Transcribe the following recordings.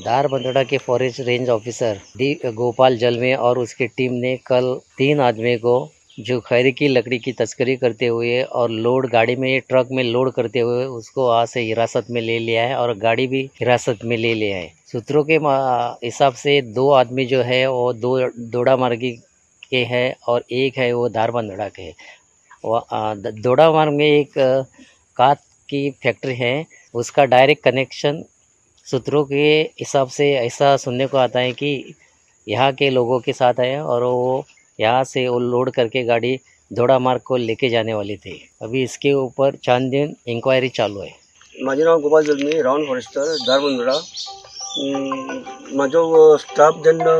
धारबंदोड़ा के forest range officer D Gopal जलमे और उसकी टीम ने कल 3 आदमी को जो खैरी की लकड़ी की तस्करी करते हुए और लोड गाड़ी में ट्रक में लोड करते हुए उसको आज से हिरासत में ले लिया है और गाड़ी भी हिरासत में ले लिया है। सूत्रों के हिसाब से 2 आदमी जो है वो दोड़ा मार्गी के हैं और एक है वो धारबंदोड़ा के है। दोड़ा मार्ग में एक कांच की फैक्ट्री है, उसका डायरेक्ट कनेक्शन सूत्रों के हिसाब से ऐसा सुनने को आता है कि यहाँ के लोगों के साथ है और वो यहाँ से वो लोड करके गाड़ी दोड़ा मार्ग को लेके जाने वाली थी। अभी इसके ऊपर 4 दिन इंक्वायरी चालू है। माझे नाव गोपाल जलमी, राउंड फॉरेस्टर, धारबंदोड़ा। म्हाजो स्टाफ जेन्ना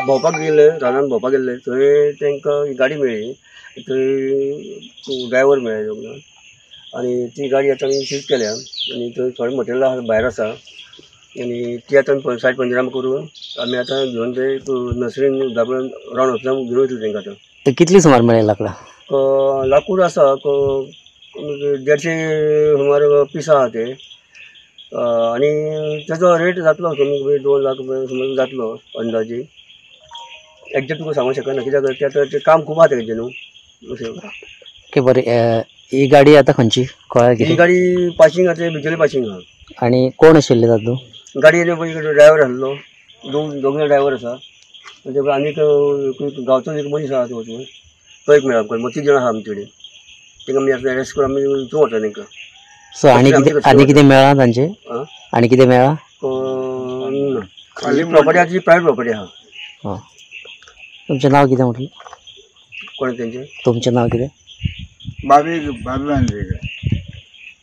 भोंवपाक गेले, रानान भोंवपाक गेले, थंय तांकां गाडी मेळ्ळी, थंय ड्रायव्हर मेळ्ळो आणि ती गाडी आता आमी सीज केल्या आणि थंय थोडे मटेरियल भायर आसा आणि ती आता सायड पंचनामा करून आमी आता घेवन ते नर्सरीन धारबंदोड़ा राउंड ऑफिसान घेवन वयतले तांकां आतां। तर कितली सुमार मेळ्ळें लाकडां? लाकूड आसा 150 सुमार पीस आहा ते आणि त्याचो रेट जातलो कमी कमी 2 लाख सुमार जातलो अंदाजे। एक्झॅक्ट तुका सांगूंक शकना कित्याक ते काम खूब आहा तेजें न्हू अशें। की बरें ही गाडी आता खंयची ही गाडी पासिंग आहा, भितरली पासिंग आहा। आणि कोण आशिल्ले तातूंत? गाडयेन पयलीं ड्रायव्हर आसलो, दोग ड्रायव्हर आसा म्हणजे आनीक गांवचो एक मनीस आहा तो एक मेळ्ळा आमकां। 3 जाण आहा आमचे कडेन, तांकां आमी आतां अरेस्ट करून आमी थंय व्हरता तांकां। सो आनी कितें मेळ्ळा तांचे? आनी कितें मेळ्ळा? खाली प्रॉपर्टी आहा ती प्रायवेट प्रॉपर्टी आहा। तुमचें नांव कितें म्हटलें? कोण तेंचें? तुमचें नांव कितें? बाबी बांद्रेकर।